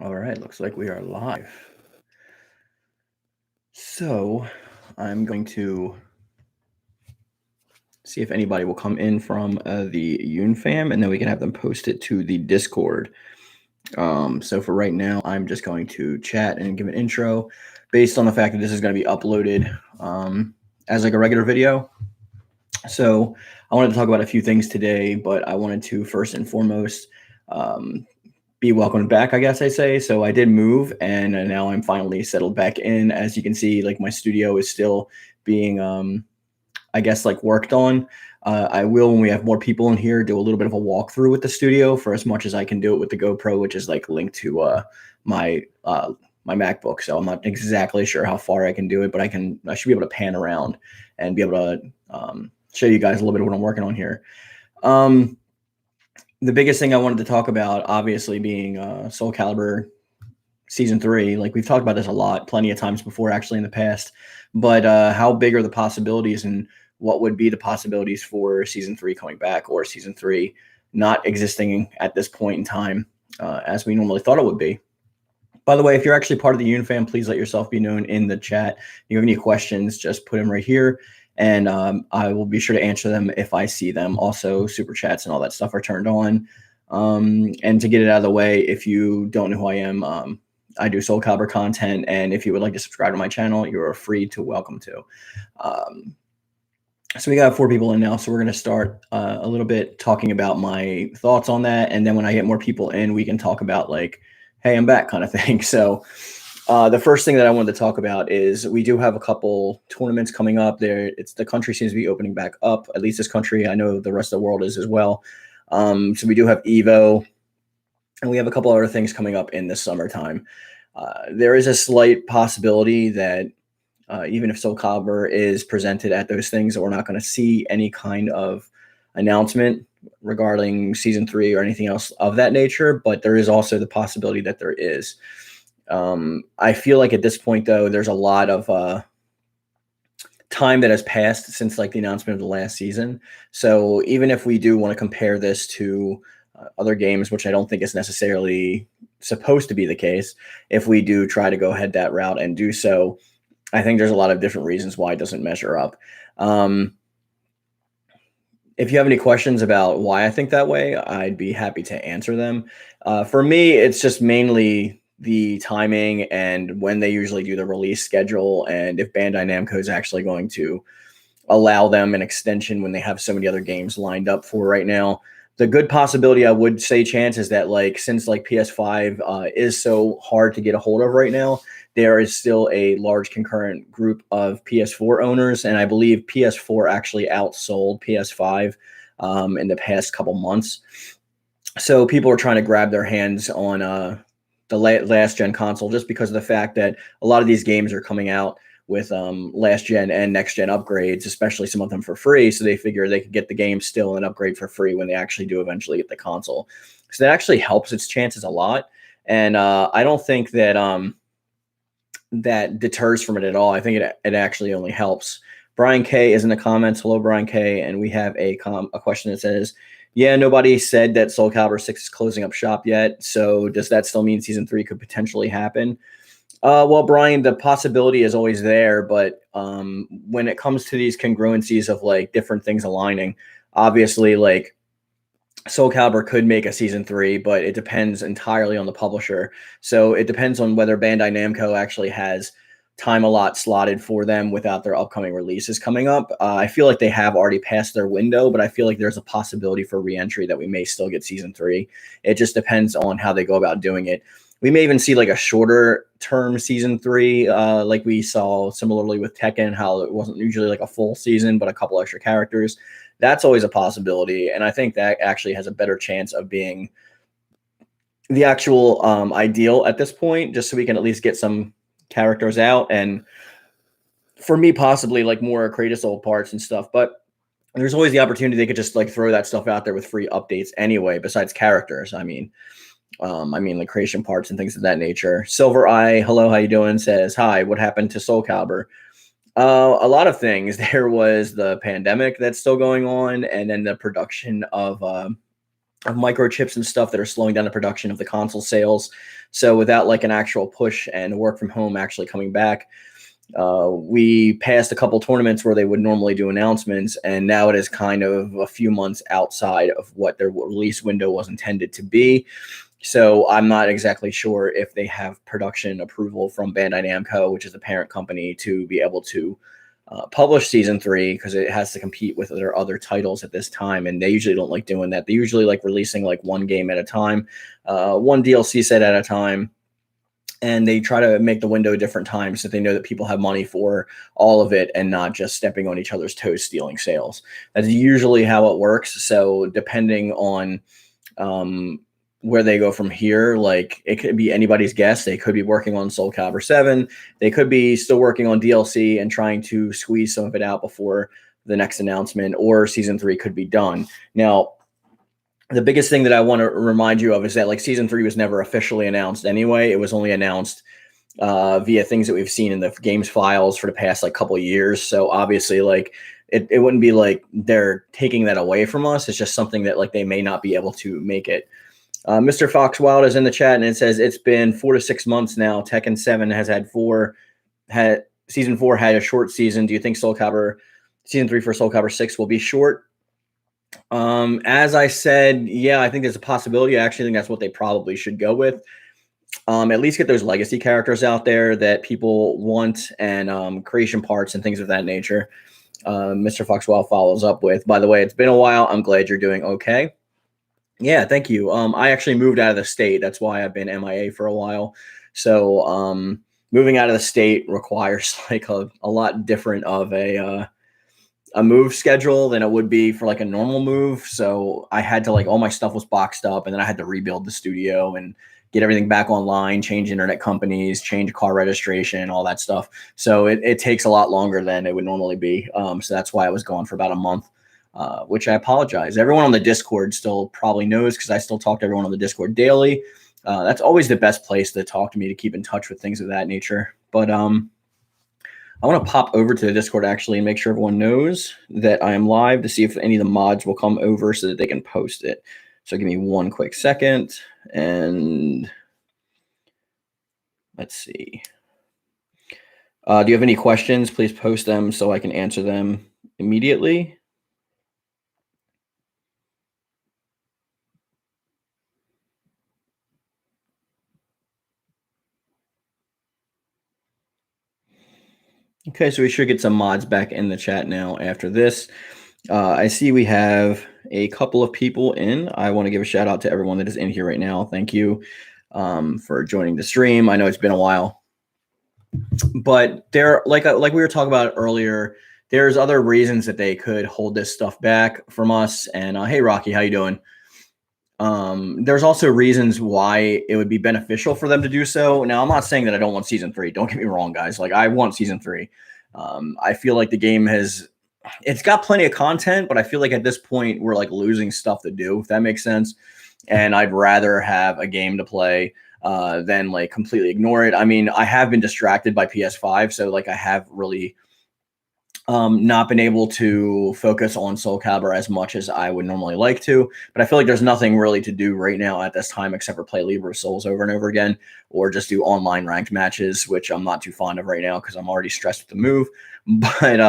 All right, looks like we are live. So I'm going to see if anybody will come in from the Yoon-Fam, and then we can have them post it to the Discord. So for right now, I'm just going to chat and give an intro based on the fact that this is going to be uploaded as like a regular video. So I wanted to talk about a few things today, but I wanted to first and foremost be welcomed back, I guess I say. So I did move, and now I'm finally settled back in. As you can see, like my studio is still being, I guess, like worked on. I will, when we have more people in here, do a little bit of a walkthrough with the studio for as much as I can do it with the GoPro, which is like linked to my my MacBook. So I'm not exactly sure how far I can do it, but I should be able to pan around and be able to show you guys a little bit of what I'm working on here. The biggest thing I wanted to talk about, obviously, being Soulcalibur Season 3. Like, we've talked about this a lot, plenty of times before, actually, in the past. But how big are the possibilities, and what would be the possibilities for Season 3 coming back, or Season 3 not existing at this point in time as we normally thought it would be? By the way, if you're actually part of the Yoon-Fam, please let yourself be known in the chat. If you have any questions, just put them right here, and I will be sure to answer them if I see them. Also, super chats and all that stuff are turned on. And to get it out of the way, if you don't know who I am, I do Soulcalibur content, and if you would like to subscribe to my channel, you are free to welcome to. So we got 4 people in now, so we're going to start a little bit talking about my thoughts on that, and then when I get more people in, we can talk about like, hey, I'm back kind of thing. So the first thing that I wanted to talk about is we do have a couple tournaments coming up there. The country seems to be opening back up, at least this country. I know the rest of the world is as well. So we do have Evo, and we have a couple other things coming up in the summertime. There is a slight possibility that even if Soulcalibur is presented at those things, that we're not going to see any kind of announcement regarding Season 3 or anything else of that nature, but there is also the possibility that there is. I feel like at this point, though, there's a lot of time that has passed since like the announcement of the last season. So even if we do want to compare this to other games, which I don't think is necessarily supposed to be the case, if we do try to go ahead that route and do so, I think there's a lot of different reasons why it doesn't measure up. If you have any questions about why I think that way, I'd be happy to answer them. For me, it's just mainly the timing and when they usually do the release schedule, and if Bandai Namco is actually going to allow them an extension when they have so many other games lined up for right now. The good possibility, I would say, chance is that like since like PS5 is so hard to get a hold of right now, there is still a large concurrent group of PS4 owners, and I believe PS4 actually outsold PS5 in the past couple months. So people are trying to grab their hands on the last gen console just because of the fact that a lot of these games are coming out with last gen and next gen upgrades, especially some of them for free. So they figure they could get the game still and upgrade for free when they actually do eventually get the console. So that actually helps its chances a lot. And I don't think that that deters from it at all. I think it actually only helps. Brian K is in the comments. Hello, Brian K. And we have a question that says, yeah, nobody said that Soulcalibur 6 is closing up shop yet. So does that still mean Season 3 could potentially happen? Well, Brian, the possibility is always there, but when it comes to these congruencies of like different things aligning, obviously like Soulcalibur could make a Season 3, but it depends entirely on the publisher. So it depends on whether Bandai Namco actually has time a lot slotted for them without their upcoming releases coming up. I feel like they have already passed their window, but I feel like there's a possibility for re-entry that we may still get Season 3. It just depends on how they go about doing it. We may even see like a shorter term Season 3, like we saw similarly with Tekken, how it wasn't usually like a full season, but a couple extra characters. That's always a possibility. And I think that actually has a better chance of being the actual ideal at this point, just so we can at least get some characters out. And for me, possibly like more Kratos old parts and stuff. But there's always the opportunity they could just like throw that stuff out there with free updates anyway, besides characters. I mean, like creation parts and things of that nature. Silver Eye, hello, how you doing? Says, hi, what happened to Soulcalibur? A lot of things. There was the pandemic that's still going on, and then the production of of microchips and stuff that are slowing down the production of the console sales. So without like an actual push and work from home actually coming back, we passed a couple tournaments where they would normally do announcements, and now it is kind of a few months outside of what their release window was intended to be. So I'm not exactly sure if they have production approval from Bandai Namco, which is the parent company, to be able to publish season 3, because it has to compete with their other titles at this time, and they usually don't like doing that. They usually like releasing like one game at a time, one DLC set at a time, and they try to make the window different times so they know that people have money for all of it and not just stepping on each other's toes stealing sales. That's usually how it works. So depending on where they go from here, like it could be anybody's guess. They could be working on Soulcalibur 7. They could be still working on DLC and trying to squeeze some of it out before the next announcement, or season 3 could be done. Now, the biggest thing that I want to remind you of is that like season 3 was never officially announced anyway. It was only announced via things that we've seen in the games files for the past like couple of years. So obviously like it wouldn't be like they're taking that away from us. It's just something that like they may not be able to make it. Mr. Foxwild is in the chat and it says it's been 4 to 6 months now. Tekken 7 has had season 4 had a short season. Do you think season 3 for Soulcalibur 6 will be short? As I said, yeah, I think there's a possibility. I actually think that's what they probably should go with. At least get those legacy characters out there that people want, and creation parts and things of that nature. Mr. Foxwell follows up with, by the way, it's been a while. I'm glad you're doing okay. Yeah, thank you. I actually moved out of the state. That's why I've been MIA for a while. So moving out of the state requires like a lot different of a move schedule than it would be for like a normal move. So I had to like, all my stuff was boxed up, and then I had to rebuild the studio and get everything back online, change internet companies, change car registration, all that stuff. So it takes a lot longer than it would normally be. So that's why I was gone for about a month, which I apologize. Everyone on the Discord still probably knows, because I still talk to everyone on the Discord daily. That's always the best place to talk to me, to keep in touch with things of that nature. But I want to pop over to the Discord actually and make sure everyone knows that I am live, to see if any of the mods will come over so that they can post it. So give me one quick second, and let's see. Do you have any questions? Please post them so I can answer them immediately. Okay, so we should get some mods back in the chat now after this. I see we have a couple of people in. I want to give a shout out to everyone that is in here right now. Thank you for joining the stream. I know it's been a while, but there, like we were talking about earlier, there's other reasons that they could hold this stuff back from us. And hey, Rocky, how you doing? There's also reasons why it would be beneficial for them to do so. Now, I'm not saying that I don't want season 3. Don't get me wrong, guys. Like, I want season 3. I feel like the game it's got plenty of content, but I feel like at this point we're like losing stuff to do, if that makes sense. And I'd rather have a game to play than like completely ignore it. I mean, I have been distracted by PS5, so like I have really not been able to focus on Soulcalibur as much as I would normally like to, but I feel like there's nothing really to do right now at this time except for play Libra Souls over and over again, or just do online ranked matches, which I'm not too fond of right now because I'm already stressed with the move. But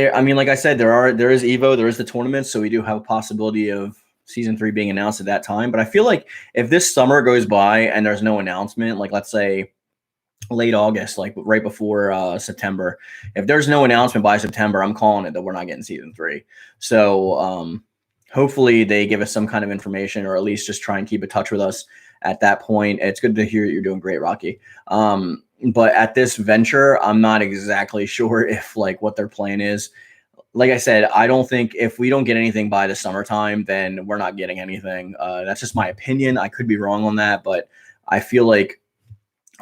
I mean, like I said, there is Evo, there is the tournament, so we do have a possibility of season 3 being announced at that time. But I feel like if this summer goes by and there's no announcement, like let's say late August, like right before September, if there's no announcement by September, I'm calling it that we're not getting season 3. So hopefully they give us some kind of information, or at least just try and keep in touch with us at that point. It's good to hear you're doing great, Rocky. But at this venture, I'm not exactly sure if like what their plan is. Like I said, I don't think if we don't get anything by the summertime, then we're not getting anything. That's just my opinion. I could be wrong on that, but I feel like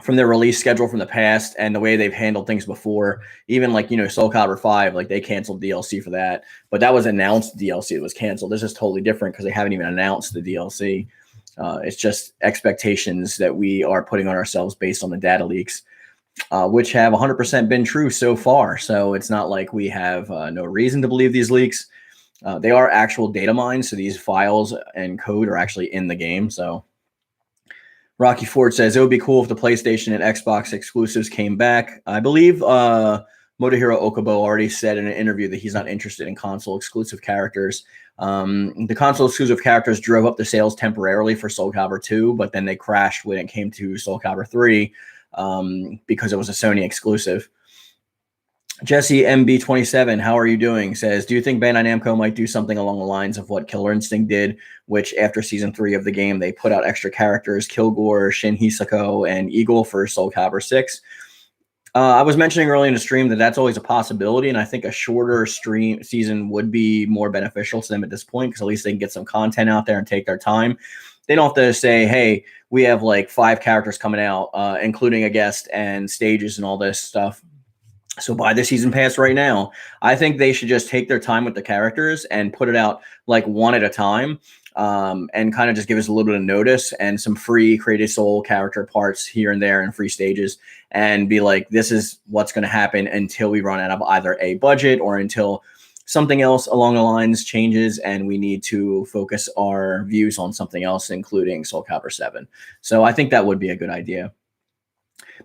from their release schedule from the past and the way they've handled things before, even like, you know, Soulcalibur 5, like they canceled DLC for that, but that was announced DLC that was canceled. This is totally different because they haven't even announced the DLC. It's just expectations that we are putting on ourselves based on the data leaks, which have 100% been true so far. So it's not like we have no reason to believe these leaks. They are actual data mines, so these files and code are actually in the game. So Rocky Ford says it would be cool if the PlayStation and Xbox exclusives came back. I believe Motohiro Okubo already said in an interview that he's not interested in console exclusive characters. The console exclusive characters drove up the sales temporarily for Soulcalibur 2, but then they crashed when it came to Soulcalibur 3 because it was a Sony exclusive. Jesse MB27, how are you doing? Says, do you think Bandai Namco might do something along the lines of what Killer Instinct did, which after season 3 of the game, they put out extra characters, Kilgore, Shin Hisako, and Eagle for Soulcalibur 6? I was mentioning earlier in the stream that that's always a possibility, and I think a shorter stream season would be more beneficial to them at this point because at least they can get some content out there and take their time. They don't have to say, hey, we have like 5 characters coming out, including a guest and stages and all this stuff. So buy the season pass right now. I think they should just take their time with the characters and put it out like one at a time, and kind of just give us a little bit of notice and some free Creative Soul character parts here and there and free stages, and be like, this is what's going to happen until we run out of either a budget or until something else along the lines changes and we need to focus our views on something else, including Soulcalibur 7. So I think that would be a good idea.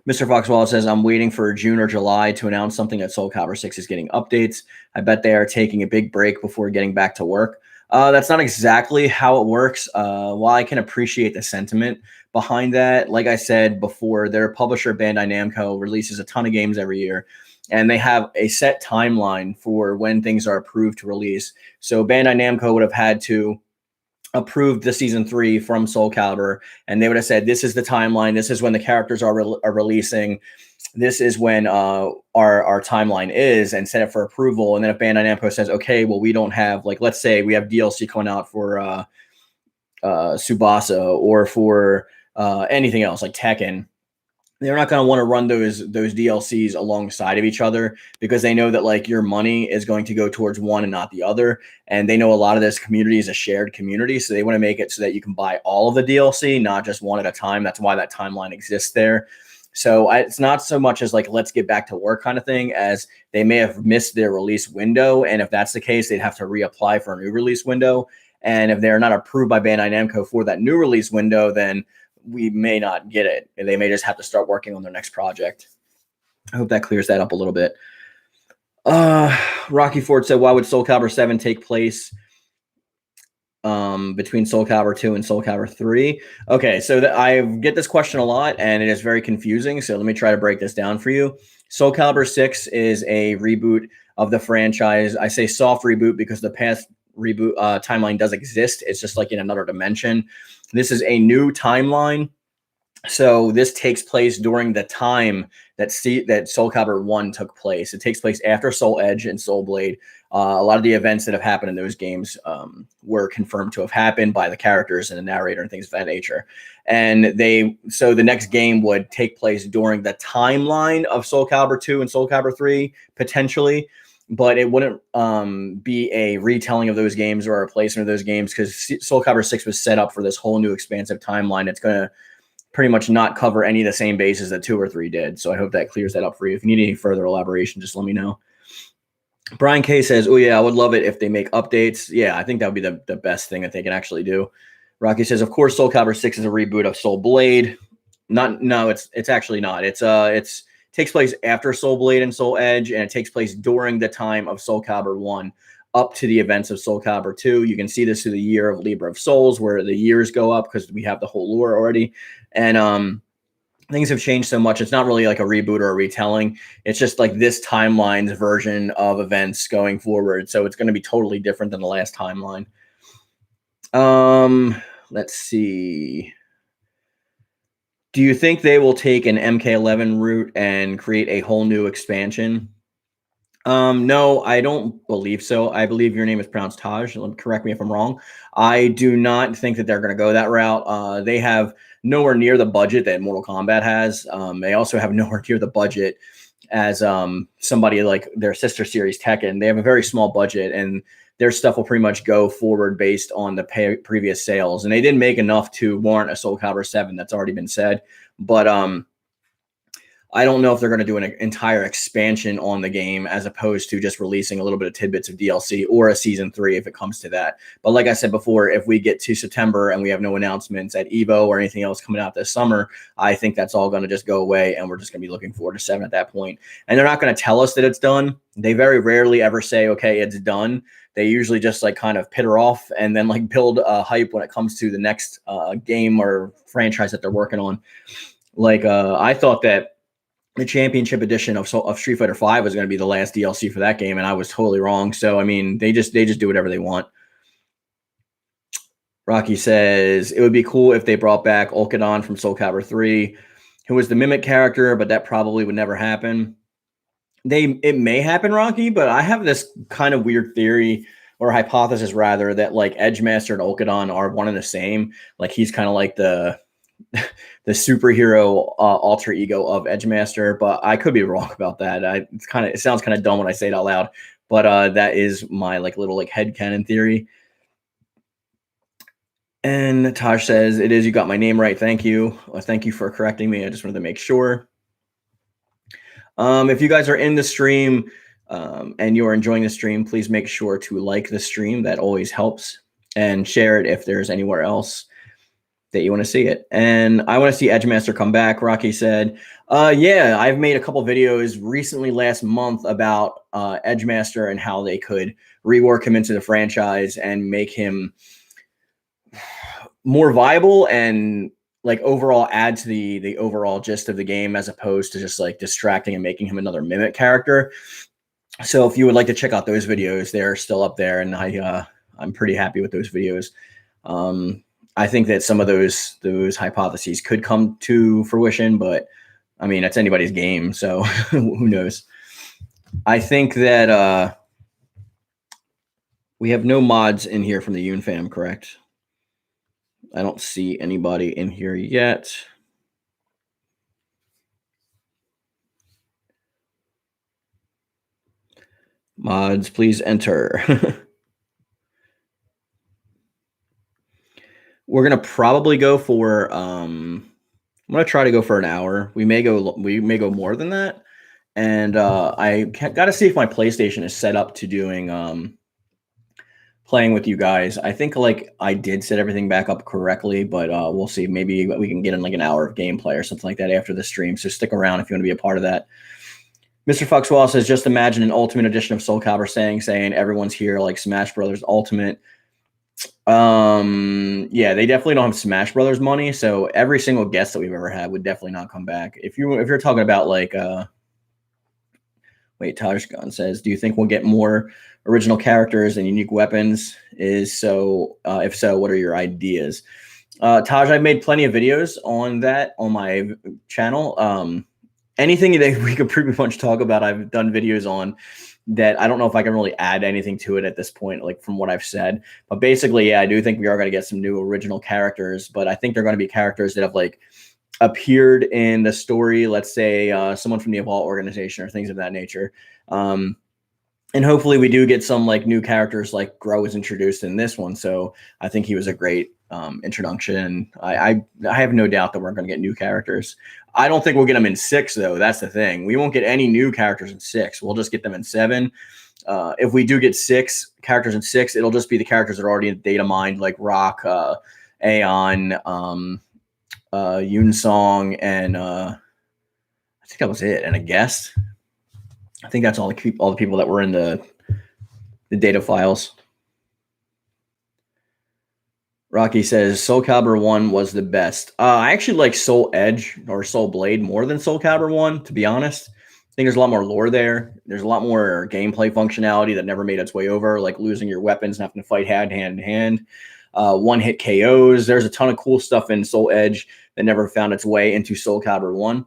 Mr. Foxwell says, I'm waiting for June or July to announce something that Soulcalibur 6 is getting updates. I bet they are taking a big break before getting back to work. That's not exactly how it works. While I can appreciate the sentiment behind that, like I said before, their publisher Bandai Namco releases a ton of games every year, and they have a set timeline for when things are approved to release. So Bandai Namco would have had to approved the season 3 from Soulcalibur, and they would have said, this is the timeline, this is when the characters are releasing, this is when our timeline is, and set it for approval. And then if Bandai Namco says, okay, well, we don't have, like, let's say we have DLC coming out for Tsubasa or for anything else like Tekken, they're not going to want to run those DLCs alongside of each other because they know that like your money is going to go towards one and not the other. And they know a lot of this community is a shared community. So they want to make it so that you can buy all of the DLC, not just one at a time. That's why that timeline exists there. So it's not so much as like, let's get back to work kind of thing, as they may have missed their release window. And if that's the case, they'd have to reapply for a new release window. And if they're not approved by Bandai Namco for that new release window, then we may not get it. They may just have to start working on their next project. I hope that clears that up a little bit. Rocky Ford said, why would Soulcalibur 7 take place between Soulcalibur 2 and Soulcalibur 3? Okay, so I get this question a lot, and it is very confusing. So let me try to break this down for you. Soulcalibur 6 is a reboot of the franchise. I say soft reboot because the past reboot timeline does exist. It's just like in another dimension. This is a new timeline. So this takes place during the time that Soulcalibur 1 took place. It takes place after Soul Edge and Soul Blade. A lot of the events that have happened in those games were confirmed to have happened by the characters and the narrator and things of that nature. And so the next game would take place during the timeline of Soulcalibur 2 and Soulcalibur 3, potentially. But it wouldn't be a retelling of those games or a replacement of those games, because Soulcalibur 6 was set up for this whole new expansive timeline. It's going to pretty much not cover any of the same bases that 2 or 3 did. So I hope that clears that up for you. If you need any further elaboration, just let me know. Brian K says, oh, yeah, I would love it if they make updates. Yeah, I think that would be the best thing that they can actually do. Rocky says, of course, Soulcalibur 6 is a reboot of Soul Blade. No, it's actually not. It's takes place after Soul Blade and Soul Edge, and it takes place during the time of Soulcalibur 1 up to the events of Soulcalibur 2. You can see this through the year of Libra of Souls, where the years go up because we have the whole lore already. And things have changed so much. It's not really like a reboot or a retelling. It's just like this timeline's version of events going forward. So it's going to be totally different than the last timeline. Let's see. Do you think they will take an MK11 route and create a whole new expansion? No, I don't believe so. I believe your name is pronounced Taj. Correct me if I'm wrong. I do not think that they're going to go that route. They have nowhere near the budget that Mortal Kombat has. They also have nowhere near the budget as somebody like their sister series Tekken. They have a very small budget, and their stuff will pretty much go forward based on the previous sales. And they didn't make enough to warrant a Soulcalibur 7. That's already been said. But I don't know if they're going to do an entire expansion on the game as opposed to just releasing a little bit of tidbits of DLC or a season 3 if it comes to that. But like I said before, if we get to September and we have no announcements at EVO or anything else coming out this summer, I think that's all going to just go away, and we're just going to be looking forward to 7 at that point. And they're not going to tell us that it's done. They very rarely ever say, okay, it's done. They usually just like kind of peter off and then like build hype when it comes to the next game or franchise that they're working on. Like I thought that the championship edition of Street Fighter V was going to be the last DLC for that game, and I was totally wrong. So I mean, they just do whatever they want. Rocky says it would be cool if they brought back Olkadon from Soulcalibur 3, who was the Mimic character, but that probably would never happen. It may happen, Rocky, but I have this kind of weird theory or hypothesis rather that like Edgemaster and Olkadon are one and the same. Like he's kind of like the superhero alter ego of Edgemaster, but I could be wrong about that. It sounds kind of dumb when I say it out loud, but that is my like little like headcanon theory. And Taj says, it is, you got my name right. Thank you. Thank you for correcting me. I just wanted to make sure. If you guys are in the stream and you're enjoying the stream, please make sure to like the stream. That always helps. And share it if there's anywhere else that you want to see it. And I want to see Edgemaster come back, Rocky said. Yeah, I've made a couple videos recently last month about Edgemaster and how they could rework him into the franchise and make him more viable and like overall add to the overall gist of the game as opposed to just like distracting and making him another Mimic character. So if you would like to check out those videos, they're still up there, and I'm pretty happy with those videos. I think that some of those hypotheses could come to fruition, but I mean, it's anybody's game, so who knows? I think that we have no mods in here from the Yoon-Fam, correct? I don't see anybody in here yet. Mods, please enter. We're gonna probably go for I'm gonna try to go for an hour. We may go more than that. And I got to see if my PlayStation is set up to doing playing with you guys. I think like I did set everything back up correctly, but we'll see. Maybe we can get in like an hour of gameplay or something like that after the stream. So stick around if you want to be a part of that. Mr. Foxwell says, just imagine an Ultimate Edition of Soulcalibur saying everyone's here like Smash Brothers Ultimate. Yeah, they definitely don't have Smash Brothers money, so every single guest that we've ever had would definitely not come back. If you're talking about like wait, Taj Gunn says, do you think we'll get more original characters and unique weapons? If so, what are your ideas? Taj, I've made plenty of videos on that on my channel. Anything that we could pretty much talk about, I've done videos on that. I don't know if I can really add anything to it at this point, like from what I've said. But basically, yeah, I do think we are going to get some new original characters, but I think they're going to be characters that have like appeared in the story, let's say someone from the Evolve organization or things of that nature. And hopefully we do get some like new characters, like Grow was introduced in this one. So I think he was a great introduction. I have no doubt that we're going to get new characters. I don't think we'll get them in 6 though. That's the thing. We won't get any new characters in 6. We'll just get them in 7. If we do get 6 characters in 6, it'll just be the characters that are already in data mined, like Rock, Aeon, Yoon-Song, and I think that was it, and a guest. I think that's all the people that were in the data files. Rocky says Soulcalibur 1 was the best. I actually like Soul Edge or Soul Blade more than Soulcalibur 1, to be honest. I think there's a lot more lore there. There's a lot more gameplay functionality that never made its way over, like losing your weapons and having to fight hand in hand. One-hit KOs. There's a ton of cool stuff in Soul Edge that never found its way into Soulcalibur 1.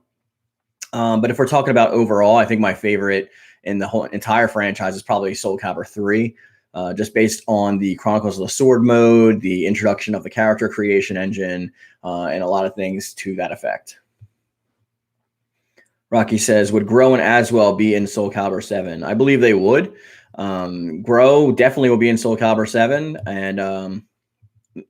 But if we're talking about overall, I think my favorite in the whole entire franchise is probably Soulcalibur 3, just based on the Chronicles of the Sword mode, the introduction of the character creation engine, and a lot of things to that effect. Rocky says, would Grow and Aswell be in Soulcalibur 7? I believe they would. Grow definitely will be in Soulcalibur 7, and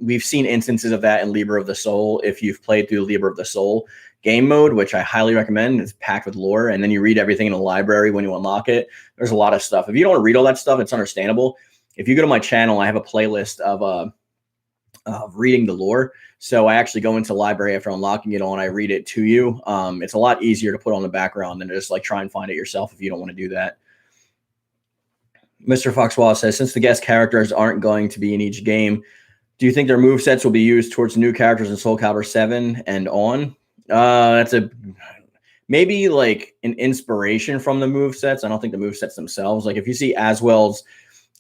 we've seen instances of that in Libra of the Soul. If you've played through Libra of the Soul game mode, which I highly recommend. It's packed with lore, and then you read everything in the library when you unlock it. There's a lot of stuff. If you don't want to read all that stuff, it's understandable. If you go to my channel, I have a playlist of reading the lore. So I actually go into the library after unlocking it all, and I read it to you. It's a lot easier to put on the background than to just like try and find it yourself if you don't want to do that. Mr. Foxwall says, since the guest characters aren't going to be in each game, do you think their movesets will be used towards new characters in Soulcalibur 7 and on? That's maybe like an inspiration from the movesets. I don't think the movesets themselves. Like if you see Aswell's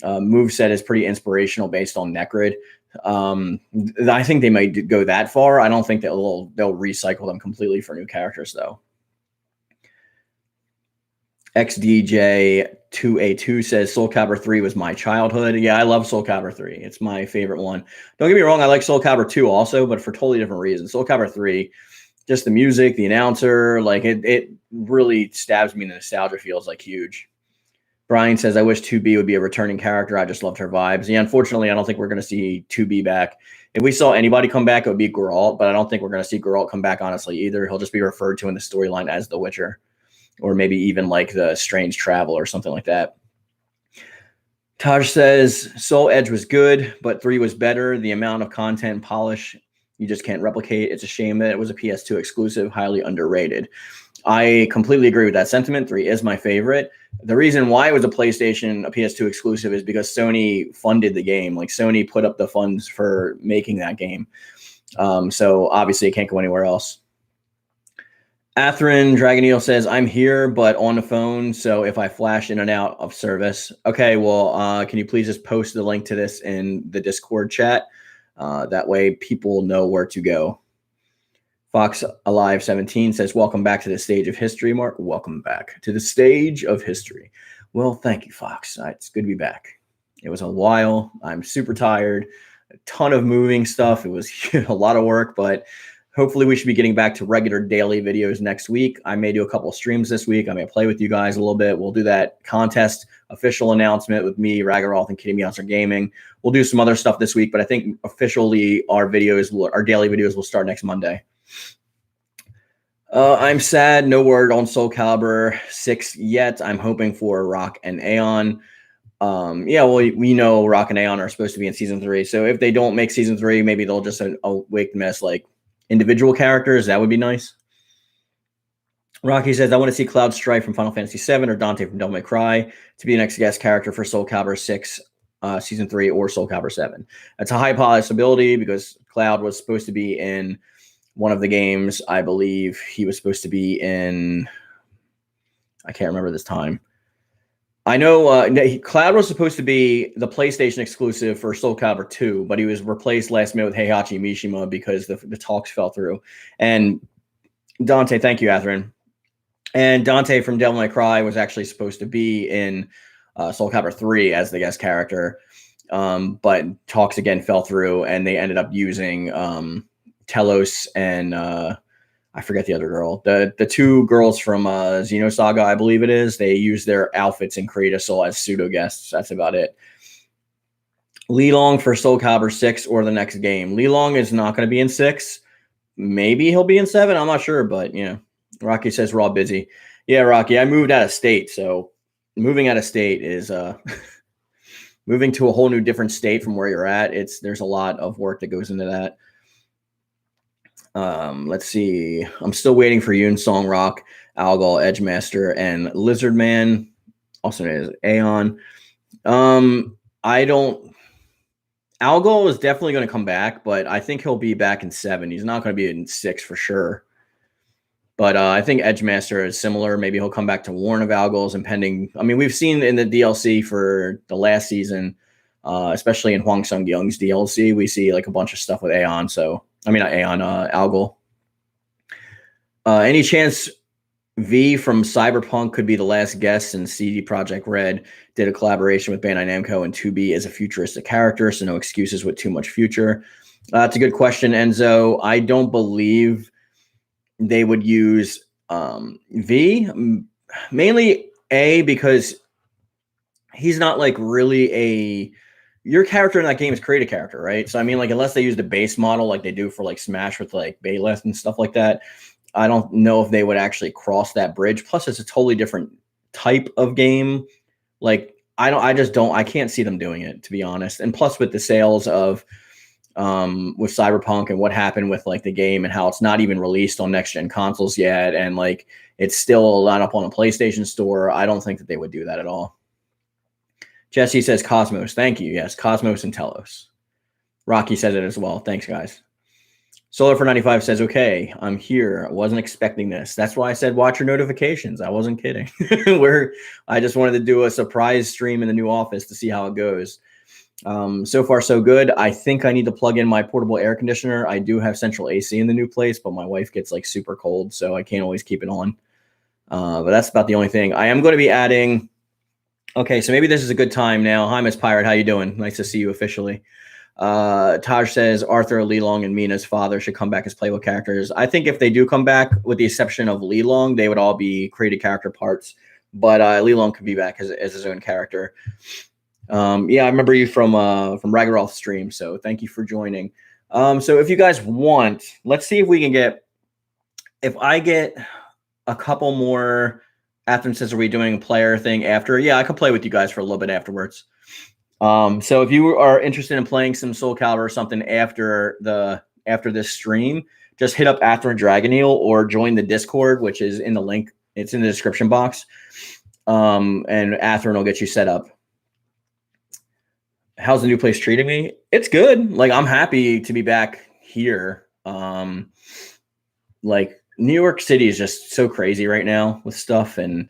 moveset is pretty inspirational based on Necrid. I think they might go that far. I don't think they'll recycle them completely for new characters though. XDJ2A2 says Soulcalibur 3 was my childhood. Yeah, I love Soulcalibur 3. It's my favorite one. Don't get me wrong, I like Soulcalibur 2 also, but for totally different reasons. Soulcalibur 3, just the music, the announcer, like it really stabs me in the nostalgia feels like huge. Brian says, I wish 2B would be a returning character. I just loved her vibes. Yeah, unfortunately, I don't think we're going to see 2B back. If we saw anybody come back, it would be Geralt, but I don't think we're going to see Geralt come back, honestly, either. He'll just be referred to in the storyline as the Witcher, or maybe even like the Strange Travel or something like that. Taj says, Soul Edge was good, but 3 was better. The amount of content and polish you just can't replicate. It's a shame that it was a PS2 exclusive, highly underrated. I completely agree with that sentiment. 3 is my favorite. The reason why it was a PS2 exclusive is because Sony funded the game. Like Sony put up the funds for making that game. So obviously it can't go anywhere else. Atherin Dragoneel says, I'm here, but on the phone. So if I flash in and out of service. Okay, well, can you please just post the link to this in the Discord chat? That way people know where to go. Fox Alive 17 says, welcome back to the stage of history, Mark. Welcome back to the stage of history. Well, thank you, Fox. It's good to be back. It was a while. I'm super tired. A ton of moving stuff. It was a lot of work, but hopefully we should be getting back to regular daily videos next week. I may do a couple of streams this week. I may play with you guys a little bit. We'll do that contest official announcement with me, Ragaroth, and KittyMeowser Gaming. We'll do some other stuff this week, but I think officially our daily videos will start next Monday. I'm sad. No word on Soulcalibur 6 yet. I'm hoping for Rock and Aeon. Yeah, well, we know Rock and Aeon are supposed to be in season 3. So if they don't make season 3, maybe they'll just wake mess like individual characters. That would be nice. Rocky says, I want to see Cloud Strife from Final Fantasy 7 or Dante from Devil May Cry to be the next guest character for Soulcalibur 6 season 3 or Soulcalibur 7. That's a high possibility because Cloud was supposed to be in one of the games. I believe he was supposed to be in, I can't remember this time. I know Cloud was supposed to be the PlayStation exclusive for Soulcalibur 2, but he was replaced last minute with Heihachi Mishima because the talks fell through. And Dante, thank you, Atherin. And Dante from Devil May Cry was actually supposed to be in Soulcalibur 3 as the guest character, but talks again fell through, and they ended up using Telos and I forget the other girl. The two girls from Xenosaga, I believe it is. They use their outfits in Create a Soul as pseudo guests. That's about it. Li Long for Soulcalibur 6 or the next game. Li Long is not going to be in 6. Maybe he'll be in 7. I'm not sure, but you know. Rocky says we're all busy. Yeah, Rocky, I moved out of state, so moving out of state is moving to a whole new different state from where you're at. There's a lot of work that goes into that. Let's see. I'm still waiting for Yoon Song Rock, Algol, Edgemaster, and Lizardman, also known as Aeon. Algol is definitely going to come back, but I think he'll be back in 7. He's not going to be in 6 for sure. But I think Edgemaster is similar. Maybe he'll come back to Warren of Algol's, impending. I mean, we've seen in the DLC for the last season, especially in Hwang Sung Young's DLC, we see like a bunch of stuff with Aeon. So, I mean, not Aeon, Algol. Any chance V from Cyberpunk could be the last guest since CD Projekt Red did a collaboration with Bandai Namco, and 2B is a futuristic character, so no excuses with too much future? That's a good question, Enzo. I don't believe they would use V, mainly A, because he's not like really your character in that game is create a character, right? So I mean, like, unless they use the base model like they do for like Smash with like Bayleth and stuff like that, I don't know if they would actually cross that bridge. Plus, it's a totally different type of game. Like, I can't see them doing it, to be honest. And plus, with the sales of with Cyberpunk and what happened with like the game and how it's not even released on next gen consoles yet, and like it's still not up on a PlayStation store, I don't think that they would do that at all. Jesse says Cosmos. Thank you. Yes, Cosmos and Telos. Rocky says it as well. Thanks, guys. Solar for 95 says, okay, I'm here. I wasn't expecting this. That's why I said watch your notifications. I wasn't kidding. I just wanted to do a surprise stream in the new office to see how it goes. So far, so good. I think I need to plug in my portable air conditioner. I do have central AC in the new place, but my wife gets like super cold, so I can't always keep it on. But that's about the only thing. I am going to be adding. Okay, so maybe this is a good time now. Hi, Miss Pirate. How you doing? Nice to see you officially. Taj says Arthur, Lilong, and Mina's father should come back as playable characters. I think if they do come back, with the exception of Lilong, they would all be created character parts. But Lilong could be back as his own character. Yeah, I remember you from Ragaroth stream, so thank you for joining. So if you guys want, let's see if we can get. If I get a couple more. Atherton says, "Are we doing a player thing after?" Yeah, I could play with you guys for a little bit afterwards. So if you are interested in playing some Soulcalibur or something after this stream, just hit up Atherton Dragoneel or join the Discord, which is in the link. It's in the description box. And Atherton will get you set up. How's the new place treating me? It's good. Like, I'm happy to be back here. Like, New York City is just so crazy right now with stuff, and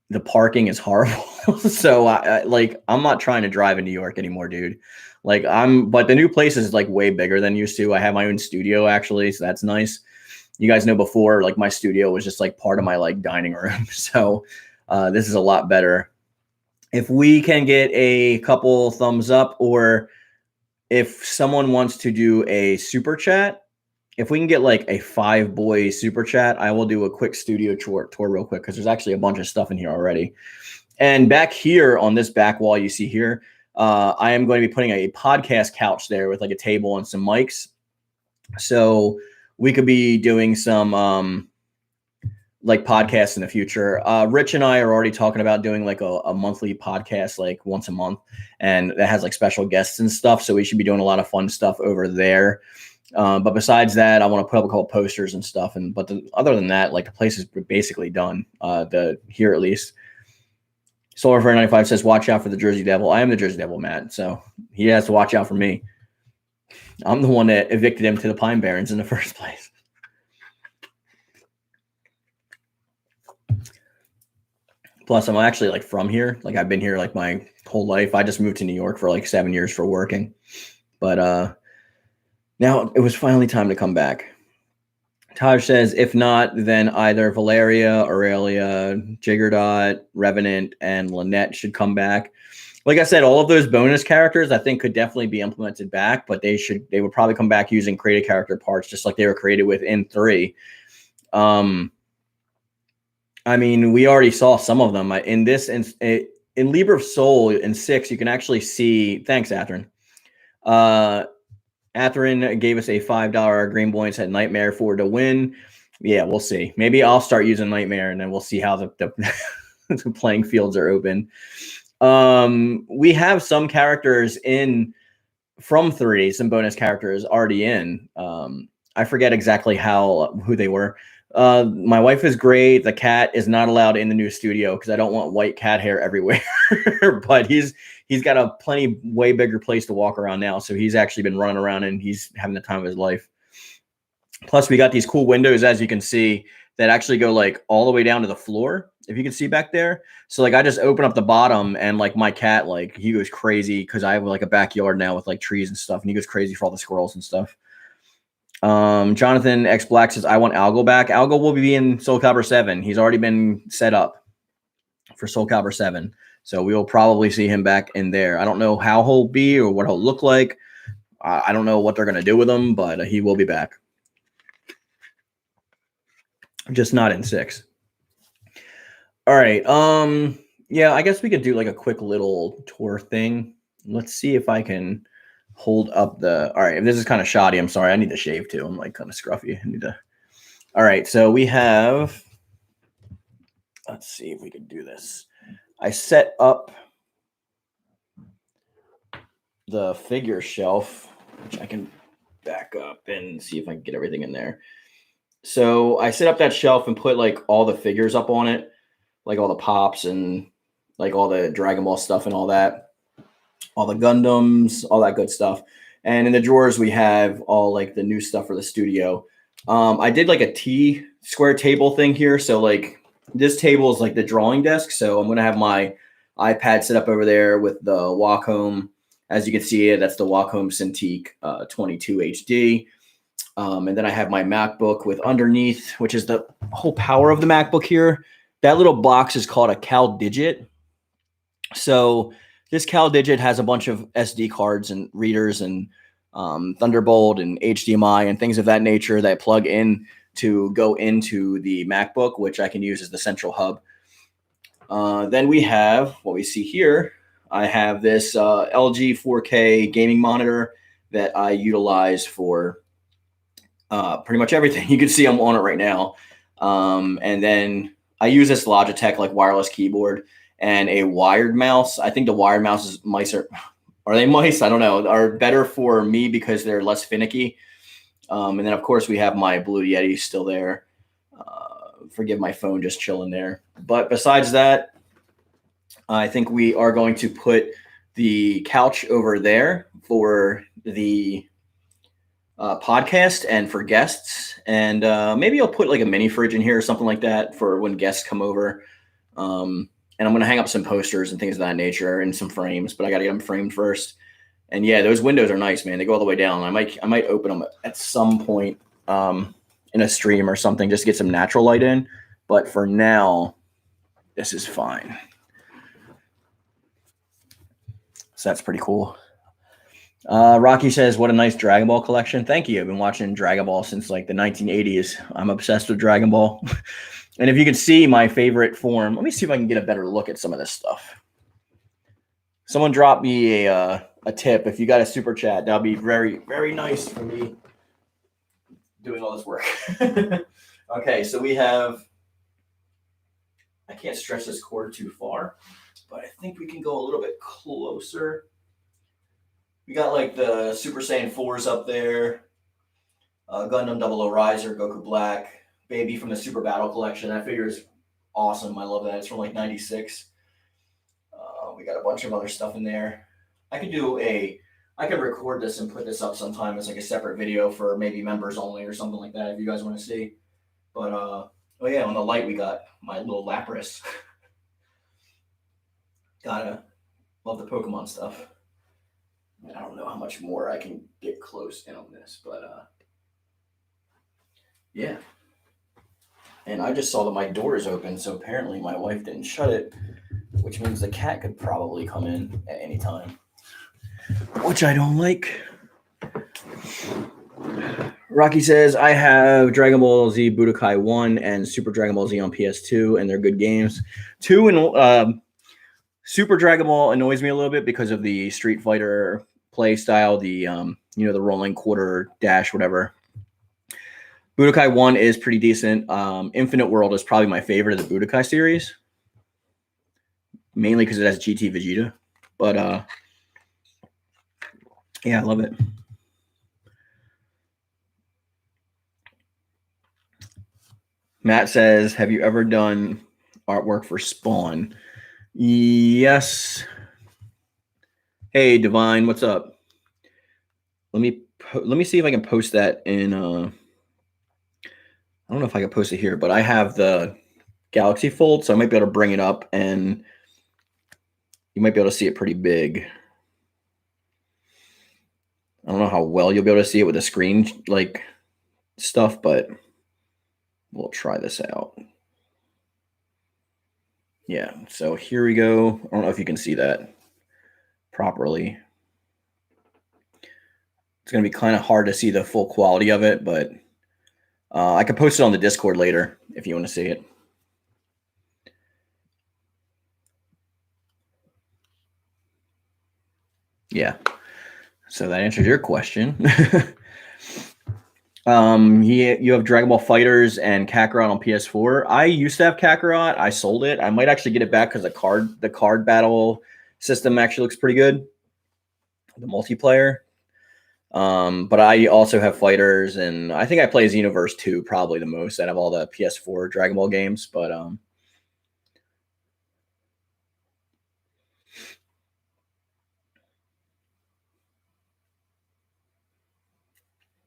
the parking is horrible. So I'm not trying to drive in New York anymore, dude. But the new place is like way bigger than used to. I have my own studio actually, so that's nice. You guys know before, like my studio was just like part of my like dining room. So this is a lot better. If we can get a couple thumbs up, or if someone wants to do a super chat, if we can get like a 5-boy super chat, I will do a quick studio tour real quick, because there's actually a bunch of stuff in here already. And back here on this back wall you see here, I am going to be putting a podcast couch there with like a table and some mics. So we could be doing some like podcasts in the future. Rich and I are already talking about doing like a monthly podcast, like once a month, and that has like special guests and stuff. So we should be doing a lot of fun stuff over there. But besides that, I want to put up a couple posters and stuff. Other than that, like the place is basically done. Here at least. Solar for 95 says, "Watch out for the Jersey Devil." I am the Jersey Devil, Matt. So he has to watch out for me. I'm the one that evicted him to the Pine Barrens in the first place. Plus, I'm actually like from here. Like I've been here like my whole life. I just moved to New York for like 7 years for working, but now it was finally time to come back. Taj says, if not, then either Valeria, Aurelia, Jiggerdot, Revenant, and Lynette should come back. Like I said, all of those bonus characters I think could definitely be implemented back, but they would probably come back using created character parts, just like they were created with in 3. I mean, we already saw some of them in Libra of Soul in 6. You can actually see. Thanks, Atherton. Atherton gave us a $5 Green Boy and said Nightmare for to win. Yeah, we'll see. Maybe I'll start using Nightmare, and then we'll see how the playing fields are open. We have some characters from 3, some bonus characters already in. I forget exactly who they were. My wife is great. The cat is not allowed in the new studio because I don't want white cat hair everywhere. But he's got a way bigger place to walk around now. So he's actually been running around and he's having the time of his life. Plus, we got these cool windows, as you can see, that actually go like all the way down to the floor, if you can see back there. So like I just open up the bottom, and like my cat, like he goes crazy because I have like a backyard now with like trees and stuff, and he goes crazy for all the squirrels and stuff. Jonathan X Black says, I want Algo back. Algo will be in Soulcalibur 7. He's already been set up for Soulcalibur 7. So we will probably see him back in there. I don't know how he'll be or what he'll look like. I don't know what they're going to do with him, but he will be back. Just not in 6. All right. Yeah, I guess we could do like a quick little tour thing. Let's see if I can hold up all right. If this is kind of shoddy, I'm sorry. I need to shave too. I'm like kind of scruffy. I need to All right, so we have, let's see if we can do this. I set up the figure shelf, which I can back up and see if I can get everything in there. So I set up that shelf and put like all the figures up on it, like all the pops and like all the Dragon Ball stuff and all that, all the Gundams, all that good stuff. And in the drawers, we have all like the new stuff for the studio. I did like a T square table thing here. So like this table is like the drawing desk. So I'm going to have my iPad set up over there with the Wacom. As you can see, that's the Wacom Cintiq 22 HD. And then I have my MacBook with underneath, which is the whole power of the MacBook here. That little box is called a Cal Digit. So this Cal Digit has a bunch of SD cards and readers and Thunderbolt and HDMI and things of that nature that plug in to go into the MacBook, which I can use as the central hub. Then we have what we see here. I have this LG 4K gaming monitor that I utilize for pretty much everything. You can see I'm on it right now. And then I use this Logitech like wireless keyboard and a wired mouse. I think the wired mice are they mice? I don't know, are better for me because they're less finicky. And then of course we have my Blue Yeti still there. Forgive my phone just chilling there. But besides that, I think we are going to put the couch over there for the podcast and for guests. And maybe I'll put like a mini fridge in here or something like that for when guests come over. And I'm going to hang up some posters and things of that nature and some frames, but I got to get them framed first. And yeah, those windows are nice, man. They go all the way down. I might open them at some point in a stream or something just to get some natural light in. But for now, this is fine. So that's pretty cool. Rocky says, what a nice Dragon Ball collection. Thank you. I've been watching Dragon Ball since like the 1980s. I'm obsessed with Dragon Ball. And if you can see my favorite form, let me see if I can get a better look at some of this stuff. Someone dropped me a tip. If you got a super chat, that'll be very, very nice for me doing all this work. Okay, so we have, I can't stretch this cord too far, but I think we can go a little bit closer. We got like the Super Saiyan 4s up there, Gundam 00 Riser, Goku Black, Baby from the Super Battle Collection. That figure is awesome. I love that. It's from like 96. We got a bunch of other stuff in there. I could record this and put this up sometime as like a separate video for maybe members only or something like that if you guys want to see. But oh yeah, on the light we got my little Lapras. Gotta love the Pokemon stuff. I don't know how much more I can get close in on this, but yeah. And I just saw that my door is open, so apparently my wife didn't shut it, which means the cat could probably come in at any time, which I don't like. Rocky says, I have Dragon Ball Z Budokai 1 and Super Dragon Ball Z on PS2, and they're good games. 2 and Super Dragon Ball annoys me a little bit because of the Street Fighter play style, the the rolling quarter dash, whatever. Budokai 1 is pretty decent. Infinite World is probably my favorite of the Budokai series, mainly because it has GT Vegeta. But yeah, I love it. Matt says, have you ever done artwork for Spawn? Yes. Hey, Divine, what's up? Let me see if I can post that in I don't know if I can post it here, but I have the Galaxy Fold, so I might be able to bring it up and you might be able to see it pretty big. I don't know how well you'll be able to see it with the screen like stuff, but we'll try this out. Yeah, so here we go. I don't know if you can see that properly. It's going to be kind of hard to see the full quality of it, but I can post it on the Discord later if you want to see it. Yeah, so that answers your question. You have Dragon Ball Fighters and Kakarot on PS4. I used to have Kakarot. I sold it. I might actually get it back because the card battle system actually looks pretty good. The multiplayer. But I also have Fighters, and I think I play Xenoverse 2 probably the most out of all the PS4 Dragon Ball games. But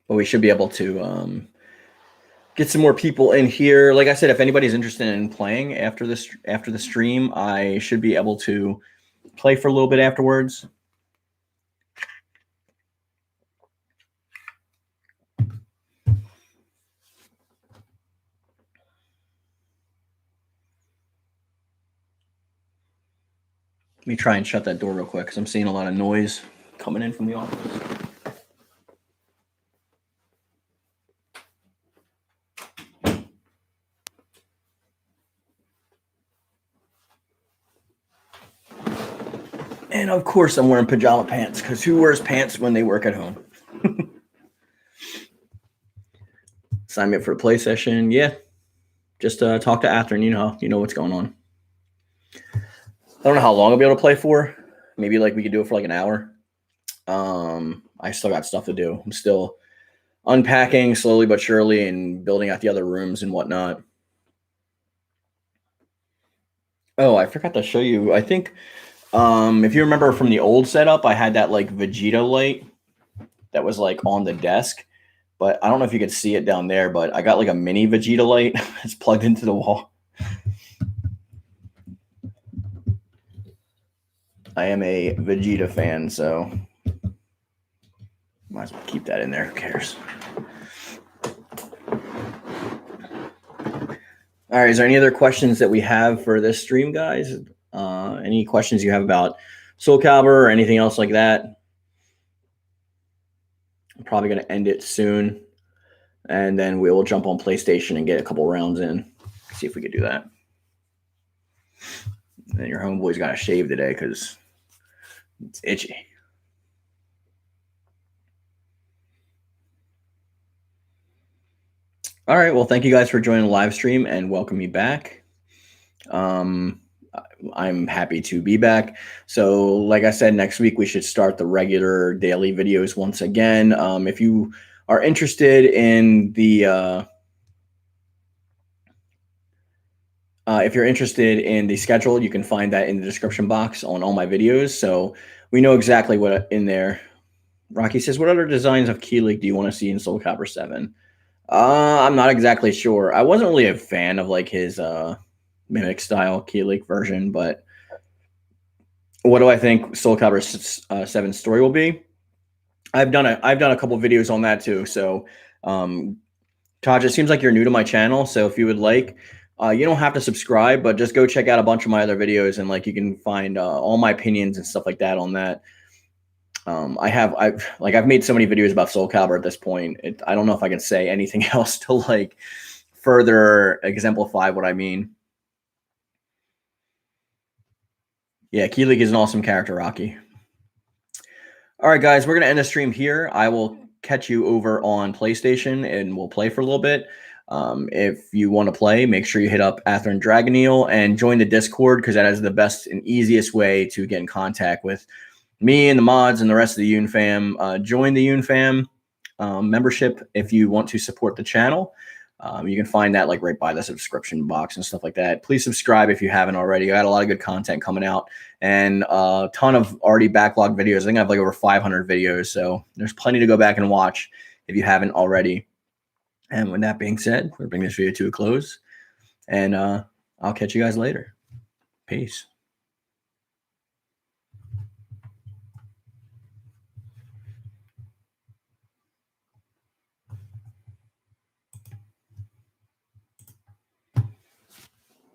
we should be able to get some more people in here. Like I said, if anybody's interested in playing after the stream, I should be able to play for a little bit afterwards. Let me try and shut that door real quick because I'm seeing a lot of noise coming in from the office. And of course, I'm wearing pajama pants because who wears pants when they work at home? Sign me up for a play session. Yeah, just talk to Atherin. You know what's going on. I don't know how long I'll be able to play for. Maybe like we could do it for like an hour. I still got stuff to do. I'm still unpacking slowly but surely and building out the other rooms and whatnot. Oh, I forgot to show you. I think if you remember from the old setup, I had that like Vegeta light that was like on the desk. But I don't know if you could see it down there, but I got like a mini Vegeta light. It's plugged into the wall. I am a Vegeta fan, so might as well keep that in there. Who cares? All right. Is there any other questions that we have for this stream, guys? Any questions you have about Soulcalibur or anything else like that? I'm probably going to end it soon. And then we will jump on PlayStation and get a couple rounds in. See if we could do that. And your homeboy's got to shave today because it's itchy. All right. Well, thank you guys for joining the live stream and welcome me back. I'm happy to be back. So like I said, next week we should start the regular daily videos once again. If you are interested in the if you're interested in the schedule, you can find that in the description box on all my videos. So we know exactly what in there. Rocky says, what other designs of Key League do you want to see in Soulcalibur 7? I'm not exactly sure. I wasn't really a fan of like his mimic style Key League version, but what do I think Soulcalibur 7 story will be? I've done a couple videos on that too. So Taj, it seems like you're new to my channel. So if you would like, you don't have to subscribe, but just go check out a bunch of my other videos and like you can find all my opinions and stuff like that on that. I've made so many videos about Soulcalibur at this point. I don't know if I can say anything else to like further exemplify what I mean. Yeah, Key League is an awesome character, Rocky. All right, guys, we're going to end the stream here. I will catch you over on PlayStation and we'll play for a little bit. If you want to play, make sure you hit up Atherin Dragoneel and join the Discord because that is the best and easiest way to get in contact with me and the mods and the rest of the Yoon-Fam. Join the Yoon-Fam membership if you want to support the channel. You can find that like right by the subscription box and stuff like that. Please subscribe if you haven't already. I got a lot of good content coming out and a ton of already backlogged videos. I think I have like over 500 videos. So there's plenty to go back and watch if you haven't already. And with that being said, we'll bring this video to a close and I'll catch you guys later. Peace.